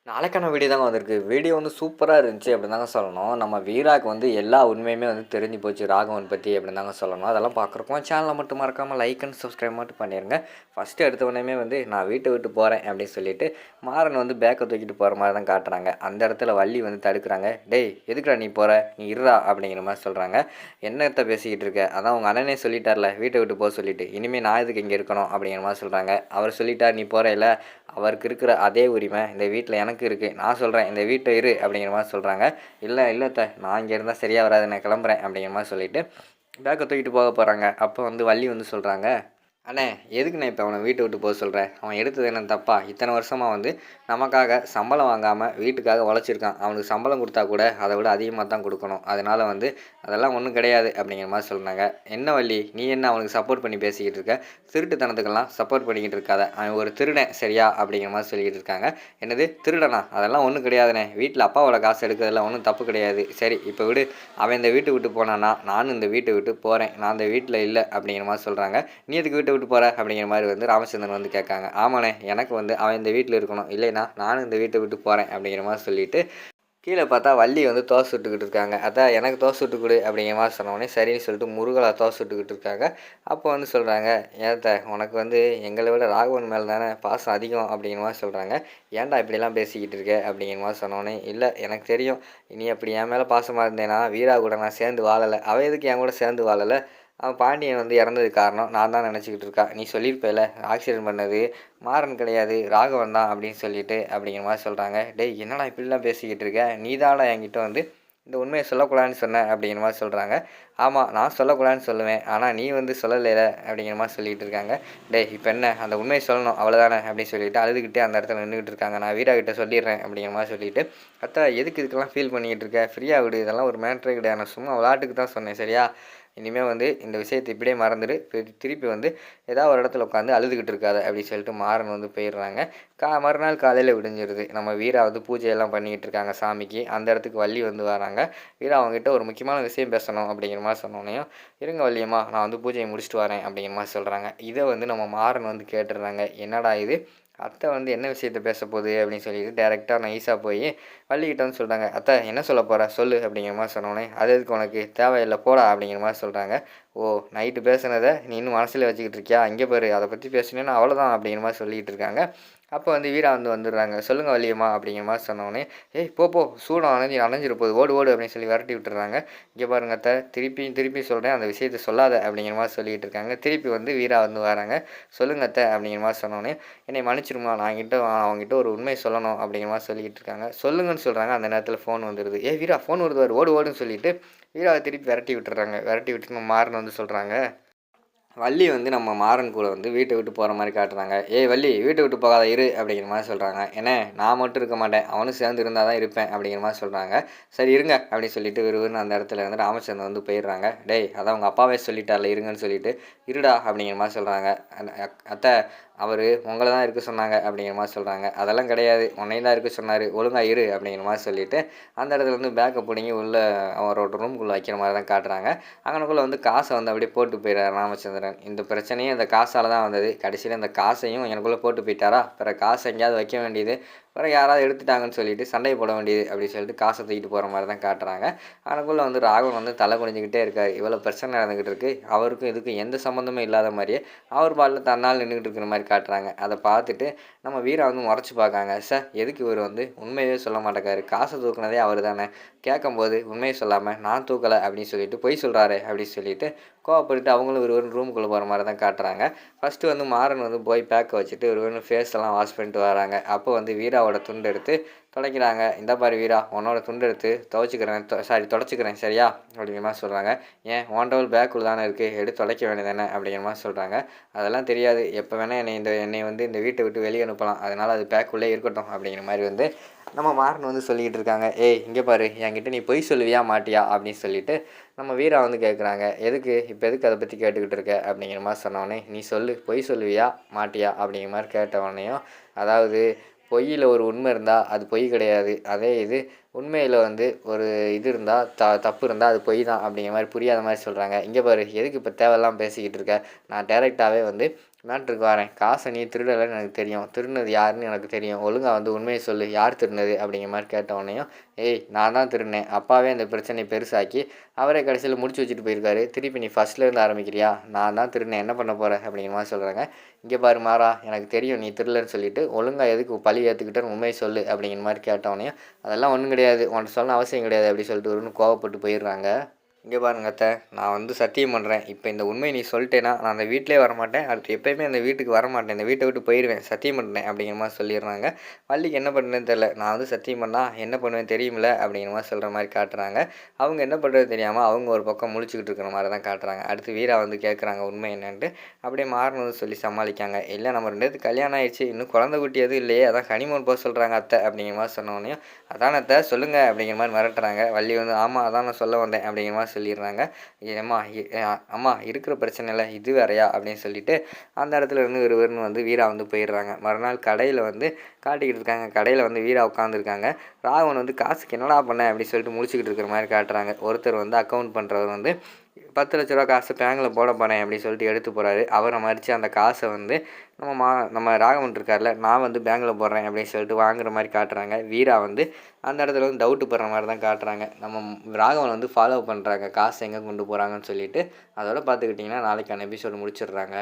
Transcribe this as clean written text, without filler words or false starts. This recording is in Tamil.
நாளைக்கான வீடியோ தாங்க வந்திருக்கு. வீடியோ வந்து சூப்பரா இருந்துச்சு அப்படின்னு தாங்க சொல்லணும். நம்ம வீராக்கு வந்து எல்லா உண்மையுமே வந்து தெரிஞ்சு போச்சு ராகவன் பத்தி அப்படின்னு தாங்க சொல்லணும். அதெல்லாம் பார்க்குறப்போ சேனலை மட்டும் மறக்காம லைக் அண்ட் சப்ஸ்கிரைப் மட்டும் பண்ணிருங்க. ஃபர்ஸ்ட் எடுத்த உடனேயுமே வந்து நான் வீட்டை விட்டு போறேன் அப்படின்னு சொல்லிட்டு மாறன் வந்து பேக்கை தூக்கிட்டு போற மாதிரி தான் காட்டுறாங்க. அந்த இடத்துல வள்ளி வந்து தடுக்கிறாங்க. டேய் எதுக்குடா நீ போற? நீ இருடா அப்படிங்கிற மாதிரி சொல்றாங்க. என்னத்த பேசிக்கிட்டு இருக்க? அதான் உங்க அண்ணனே சொல்லிட்டார்ல வீட்டை விட்டு போக சொல்லிட்டு. இனிமே நான் எதுக்கு இங்க இருக்கணும் அப்படிங்கிற மாதிரி சொல்றாங்க. அவர் சொல்லிட்டார் நீ போறேல, அவருக்கு இருக்கிற அதே உரிமை இந்த வீட்டில் எனக்கு இருக்குது. நான் சொல்கிறேன் இந்த வீட்டை இரு அப்படிங்கிற மாதிரி சொல்கிறாங்க. இல்லை இல்லை நான் இங்கே இருந்தால் சரியாக வராது, நான் கிளம்புறேன் அப்படிங்கிற மாதிரி சொல்லிவிட்டு பேக்கை தூக்கிட்டு போக போகிறாங்க. அப்போ வந்து வள்ளி வந்து சொல்கிறாங்க, அண்ணே எதுக்குண்ணே இப்போ அவனை வீட்டை விட்டு போக சொல்கிறேன்? அவன் எடுத்தது என்ன தப்பா? இத்தனை வருஷமாக வந்து நமக்காக சம்பளம் வாங்காமல் வீட்டுக்காக உழைச்சிருக்கான். அவனுக்கு சம்பளம் கொடுத்தா கூட அதை விட அதிகமாக தான் கொடுக்கணும். அதனால் வந்து அதெல்லாம் ஒன்றும் கிடையாது அப்படிங்கிற மாதிரி சொன்னாங்க. என்ன வள்ளி நீ என்ன அவனுக்கு சப்போர்ட் பண்ணி பேசிக்கிட்டு இருக்க? திருட்டுத்தனத்துக்கெல்லாம் சப்போர்ட் பண்ணிக்கிட்டு இருக்காத, அவன் ஒரு திருடன் சரியா அப்படிங்கிற மாதிரி சொல்லிக்கிட்டு இருக்காங்க. என்னது திருடனா? அதெல்லாம் ஒன்றும் கிடையாதுண்ணே, வீட்டில் அப்பாவோட காசு எடுக்கிறதுலாம் ஒன்றும் தப்பு கிடையாது. சரி இப்போ விடு, அவன் இந்த வீட்டை விட்டு போனான்னா நானும் இந்த வீட்டை விட்டு போகிறேன், நான் இந்த வீட்டில் இல்லை அப்படிங்கிற மாதிரி சொல்கிறாங்க. நீ எதுக்கு வீட்டை விட்டு போகிற அப்படிங்கிற மாதிரி வந்து ராமச்சந்திரன் வந்து கேட்காங்க. ஆமாண்ணே எனக்கு வந்து அவன் இந்த வீட்டில் இருக்கணும், இல்லைனா நானும் இந்த வீட்டை விட்டு போகிறேன் அப்படிங்கிற மாதிரி சொல்லிட்டு கீழே பார்த்தா வள்ளி வந்து தோசை சுட்டுக்கிட்டு இருக்காங்க. அதான் எனக்கு தோசை சுட்டு கொடு அப்படிங்கிற மாதிரி சொன்னோடனே சரின்னு சொல்லிட்டு முருகலா தோசை சுட்டுக்கிட்டு இருக்காங்க. அப்போ வந்து சொல்கிறாங்க, ஏத்த உனக்கு வந்து எங்களை விட ராகவன் மேலே தானே பாசம் அதிகம் அப்படிங்கிற மாதிரி சொல்கிறாங்க. ஏன்டா இப்படிலாம் பேசிக்கிட்டு இருக்க அப்படிங்கிற மாதிரி சொன்னோடனே, இல்லை எனக்கு தெரியும் நீ அப்படி என் மேலே பாசமாக இருந்தேன்னா வீரா கூட நான் சேர்ந்து வாழலை, அவள் எதுக்கு என் கூட சேர்ந்து வாழலை? அவன் பாண்டியன் வந்து இறந்ததுக்கு காரணம் நான் தான் நினச்சிக்கிட்டு இருக்கா. நீ சொல்லியிருப்பேல ஆக்சிடென்ட் பண்ணது மாறன் கிடையாது ராகவன் தான் அப்படின்னு சொல்லிட்டு அப்படிங்கிற மாதிரி சொல்கிறாங்க. டேய் என்னடா இப்படிலாம் பேசிக்கிட்டு இருக்க? நீ தானடா என்கிட்ட வந்து இந்த உண்மையை சொல்லக்கூடாதுன்னு சொன்ன அப்படிங்கிற மாதிரி சொல்கிறாங்க. ஆமாம் நான் சொல்லக்கூடாதுன்னு சொல்லுவேன், ஆனால் நீ வந்து சொல்லலைல அப்படிங்கிற மாதிரி சொல்லிகிட்டு இருக்காங்க. டேய் இப்போ என்ன அந்த உண்மையை சொல்லணும் அவ்வளோதானே அப்படின்னு சொல்லிட்டு அழுதுகிட்டே அந்த இடத்துல நின்றுக்கிட்டு இருக்காங்க. நான் வீரா கிட்ட சொல்லிடுறேன் அப்படிங்கிற மாதிரி சொல்லிட்டு, அத்தா எதுக்கு இதுக்கெல்லாம் ஃபீல் பண்ணிக்கிட்டு இருக்க? ஃப்ரீயாக விடு, இதெல்லாம் ஒரு மேட்ரே கிடையாது, நான் சும்மா விளாட்டுக்கு தான் சொன்னேன் சரியா? இனிமேல் வந்து இந்த விஷயத்தை இப்படியே மறந்துடு, திருப்பி வந்து ஏதாவது ஒரு இடத்துல உட்காந்து அழுதுகிட்டு இருக்காது அப்படின்னு சொல்லிட்டு மாறன் வந்து போயிடுறாங்க. மறுநாள் காலையில் விடிஞ்சிருது. நம்ம வீரா வந்து பூஜையெல்லாம் பண்ணிக்கிட்டு இருக்காங்க சாமிக்கு. அந்த இடத்துக்கு வள்ளி வந்து வராங்க. வீரா அவங்ககிட்ட ஒரு முக்கியமான விஷயம் பேசணும் அப்படிங்கிற மாதிரி சொன்னோன்னையும், இருங்க வள்ளியம்மா நான் வந்து பூஜையை முடிச்சுட்டு வரேன் அப்படிங்கிற மாதிரி சொல்கிறாங்க. இதை வந்து நம்ம மாறன் வந்து கேட்டுடுறாங்க. என்னடா இது அத்தை வந்து என்ன விஷயத்த பேச போகுது அப்படின்னு சொல்லிட்டு டேரெக்டாக நைஸாக போய் வள்ளிக்கிட்ட வந்து சொல்கிறாங்க. அத்தை என்ன சொல்ல போகிற சொல்லு அப்படிங்கிற மாதிரி சொன்னோன்னே, அது எதுக்கு உனக்கு தேவையில்லை போடா அப்படிங்கிற மாதிரி சொல்கிறாங்க. ஓ நைட்டு பேசுனதை நீ இன்னும் மனசில் வச்சுக்கிட்டு இருக்கியா? இங்கே பாரு அதை பற்றி பேசினேன்னா அவ்வளோதான் அப்படிங்கிற மாதிரி சொல்லிகிட்டு இருக்காங்க. அப்போ வந்து வீரா வந்து வந்துடுறாங்க. சொல்லுங்கள் வள்ளியம்மா அப்படிங்கிற மாதிரி சொன்னோடனே, ஏய் போ சூடம் அணைஞ்சிட போகுது ஓடு ஓடு அப்படின்னு சொல்லி விரட்டி விட்டுறாங்க. இங்கே பாருங்க அத்தை திருப்பி சொல்கிறேன் அந்த விஷயத்தை சொல்லாத அப்படிங்கிற மாதிரி சொல்லிகிட்டு இருக்காங்க. திருப்பி வந்து வீரா வந்து வராங்க. சொல்லுங்க அத்தை அப்படிங்கிற மாதிரி சொன்னோடனே, என்னை மன்னிச்சிருமா அவங்ககிட்ட ஒரு உண்மை சொல்லணும் அப்படிங்கிற மாதிரி சொல்லிக்கிட்டு இருக்காங்க. சொல்லுங்கன்னு சொல்கிறாங்க. அந்த நேரத்தில் ஃபோன் வந்துடுது. ஏ வீரா ஃபோன் வருது ஓடு ஓடுன்னு சொல்லிட்டு வீராவை திருப்பி விரட்டி விட்டுறாங்க. விரட்டி விட்டுட்டு மாறன் வந்து சொல்கிறாங்க, வள்ளி வந்து நம்ம மாறன் கூட வந்து வீட்டை விட்டு போகிற மாதிரி காட்டுறாங்க. ஏய் வள்ளி வீட்டை விட்டு போகாத இரு அப்படிங்கிற மாதிரி சொல்கிறாங்க. ஏன்னா நான் மட்டும் இருக்க மாட்டேன், அவனும் சேர்ந்து இருந்தால் தான் இருப்பேன் அப்படிங்கிற மாதிரி சொல்கிறாங்க. சரி இருங்க அப்படின்னு சொல்லிட்டு விறுவிறுன்னு அந்த இடத்துல இருந்து ராமச்சந்திரன் வந்து போயிடுறாங்க. டேய் அதான் அவங்க அப்பாவே சொல்லிட்டார்ல இருங்கன்னு சொல்லிட்டு இருடா அப்படிங்கிற மாதிரி சொல்கிறாங்க. அத்தை அவர் உங்களை தான் இருக்க சொன்னாங்க அப்படிங்கிற மாதிரி சொல்கிறாங்க. அதெல்லாம் கிடையாது, உன்னையும் தான் இருக்க சொன்னார், ஒழுங்காக இரு அப்படிங்கிற மாதிரி சொல்லிவிட்டு அந்த இடத்துல வந்து பேக்கை பிடிங்கி உள்ளே அவரோட ரூம்குள்ளே வைக்கிற மாதிரி தான் காட்டுறாங்க. அங்கனக்குள்ளே வந்து காசை வந்து அப்படியே போட்டு போயிடுறாரு ராமச்சந்திரன். இந்த பிரச்சனையும் இந்த காசால் தான் வந்தது. கடைசியில் இந்த காசையும் எனக்குள்ளே போட்டு போயிட்டாரா, பிறகு காசை எங்கேயாவது வைக்க வேண்டியது, பிறகு யாராவது எடுத்துட்டாங்கன்னு சொல்லிட்டு சண்டை போட வேண்டியது அப்படின்னு சொல்லிட்டு காசை தூக்கிட்டு போகிற மாதிரி தான் காட்டுறாங்க. அதுக்குள்ளே வந்து ராகவன் வந்து தலை குனிஞ்சிக்கிட்டே இருக்கார். இவ்வளோ பிரச்சனை நடந்துக்கிட்டு இருக்குது, அவருக்கும் இதுக்கும் எந்த சம்மந்தமும் இல்லாத மாதிரியே அவர் பாலில் தன்னால் நின்றுக்கிட்டு இருக்கிற மாதிரி காட்டுறாங்க. அதை பார்த்துட்டு நம்ம வீரா வந்து முறைச்சி பார்க்காங்க. சார் எதுக்கு இவர் வந்து உண்மையே சொல்ல மாட்டேக்காரு, காசை தூக்குனதே அவர் தானே, கேட்கும்போது உண்மையை சொல்லாமல் நான் தூக்கலை அப்படின்னு சொல்லிட்டு பொய் சொல்கிறாரு அப்படின்னு சொல்லிட்டு கோவப்பட்டு அவங்களும் ஒரு ரூமுக்குள்ளே போகிற மாதிரி தான் காட்டுறாங்க. ஃபஸ்ட்டு வந்து மாறன் வந்து போய் பேக்கை வச்சுட்டு ஒரு ஃபேஸ் எல்லாம் வாஷ் பண்ணிட்டு வராங்க. அப்போ வந்து வீராவோட துண்டு எடுத்து துடைக்கிறாங்க. இந்த பாரு வீரா உன்னோட துண்டு எடுத்து தொடச்சிக்கிறேன் சரியா அப்படிங்கிற மாதிரி சொல்கிறாங்க. ஏன் ஓண்டவள் பேக்குள்ள தானே இருக்குது, எடுத்து துடைக்க வேண்டியதானே அப்படிங்கிற மாதிரி சொல்கிறாங்க. அதெல்லாம் தெரியாது, எப்போ வேணால் என்னை வந்து இந்த வீட்டை விட்டு வெளியே அனுப்பலாம், அதனால் அது பேக்குள்ளே இருக்கட்டும் அப்படிங்கிற மாதிரி வந்து நம்ம மாறன் வந்து சொல்லிக்கிட்டு இருக்காங்க. ஏய் இங்கே பாரு என்கிட்ட நீ பொய் சொல்லுவியா மாட்டியா அப்படின்னு சொல்லிட்டு நம்ம வீரா வந்து கேட்குறாங்க. எதுக்கு அதை பற்றி கேட்டுக்கிட்டு இருக்க அப்படிங்கிற மாதிரி சொன்னோடனே, நீ சொல்லு பொய் சொல்லுவியா மாட்டியா அப்படிங்கிற மாதிரி கேட்டவொடனேயும், அதாவது பொய்யில் ஒரு உண்மை இருந்தால் அது பொய் கிடையாது, அதே இது உண்மையில் வந்து ஒரு இது இருந்தால் தப்பு இருந்தால் அது பொய் தான் அப்படிங்கிற மாதிரி புரியாத மாதிரி சொல்கிறாங்க. இங்கே பாரு எதுக்கு இப்போ தேவையெல்லாம் பேசிக்கிட்டு இருக்க, நான் டேரெக்டாகவே வந்து மேட்ருக்கு வரேன். காசை நீ திருடலைன்னு எனக்கு தெரியும். திருடினது யாருன்னு எனக்கு தெரியும். ஒழுங்கா வந்து உண்மைய சொல்லு. யார் திருடினது அப்படிங்கிற மாரி கேட்டவுடனேயும், ஏய் நான் தான் திருடினேன். அப்பாவே இந்த பிரச்சனைய பெருசாக்கி, அவரே கடைசியில முடிச்சு வச்சுட்டு போயிருக்காரு. திருப்பி நீ ஃபர்ஸ்ட்லேருந்து ஆரம்பிக்கிறியா? நான் தான் திருடினேன். என்ன பண்ண போற? அப்படிங்கிற மாரி சொல்றாங்க. இங்க பாரு மாறா, எனக்கு தெரியும் நீ திருடலன்னு சொல்லிட்டு, ஒழுங்கா எதுக்கு பழி ஏத்துக்கிட்டன்னு உண்மைய சொல்லு அப்படிங்கிற மாரி கேட்டவுடனேயும், அதெல்லாம் ஒண்ணும் கிடையாது. உன்ட்ட சொல்லணும்னு அவசியம் கிடையாது அப்படி சொல்லிட்டு இவரும் கோவப்பட்டு போயிடுறாங்க. இங்கே பாருங்க அத்தை, நான் வந்து சத்தியம் பண்ணுறேன். இப்போ இந்த உண்மையை நீ சொல்லிட்டேன்னா நான் அந்த வீட்டிலே வரமாட்டேன். அடுத்து எப்பயுமே அந்த வீட்டுக்கு வரமாட்டேன். இந்த வீட்டை விட்டு போயிடுவேன். சத்தியம் பண்ணுறேன் அப்படிங்கிற மாதிரி சொல்லிடுறாங்க. வள்ளிக்கு என்ன பண்ணுறதுன்னு தெரில. நான் வந்து சத்தியம் பண்ணா என்ன பண்ணுவேன் தெரியுமில்ல அப்படிங்கிற மாதிரி சொல்கிற மாதிரி காட்டுறாங்க. அவங்க என்ன பண்ணுறது தெரியாமல் அவங்க ஒரு பக்கம் முழிச்சுக்கிட்டு இருக்கிற மாதிரி தான் காட்டுறாங்க. அடுத்து வீரா வந்து கேட்குறாங்க உண்மை என்னன்ட்டு. அப்படியே மாறணும்னு சொல்லி சமாளிக்காங்க. இல்லை நம்ம 2 பேத்துக்கு கல்யாணம் ஆயிடுச்சு. இன்னும் குழந்தை குட்டி எதுவும் இல்லையே. அதான் ஹனிமூன் போக சொல்கிறாங்க அத்தை அப்படிங்கிற மாதிரி சொன்னோடனே, அதான் அத்தை சொல்லுங்கள் அப்படிங்கிற மாதிரி மிரட்டுறாங்க. வள்ளி வந்து ஆமாம் அதான் நான் சொல்ல வந்தேன் அப்படிங்கிற மாதிரி சொல்லிடுறாங்க. ஏம்மா அம்மா இருக்கிற பிரச்சனை இல்லை இது வேறையா அப்படின்னு சொல்லிட்டு அந்த இடத்துல இருந்து ஒருவர்னு வந்து வீரா வந்து போயிடுறாங்க. மறுநாள் கடையில் வந்து காட்டிக்கிட்டு இருக்காங்க. கடையில் வந்து வீரா உட்காந்துருக்காங்க. ராகவன் வந்து காசுக்கு என்னடா பண்ண அப்படின்னு சொல்லிட்டு முழிச்சுக்கிட்டு இருக்கிற மாதிரி காட்டுறாங்க. ஒருத்தர் வந்து அக்கௌண்ட் பண்ணுறவர் வந்து 10,00,000 காசு பேங்கில் போட போகிறேன் அப்படின்னு சொல்லிட்டு எடுத்து போகிறாரு. அவரை மறித்து அந்த காசை வந்து நம்ம ராகவன் இருக்கார்ல, நான் வந்து பேங்கில் போடுறேன் அப்படின்னு சொல்லிட்டு வாங்குற மாதிரி காட்டுறாங்க. வீரா வந்து அந்த இடத்துல வந்து டவுட்டு படுற மாதிரி தான் காட்டுறாங்க. நம்ம ராகவன் வந்து ஃபாலோ பண்ணுறாங்க காசு எங்கே கொண்டு போகிறாங்கன்னு சொல்லிட்டு. அதோட பார்த்துக்கிட்டிங்கன்னா நாளைக்கான எபிசோடு முடிச்சிடுறாங்க.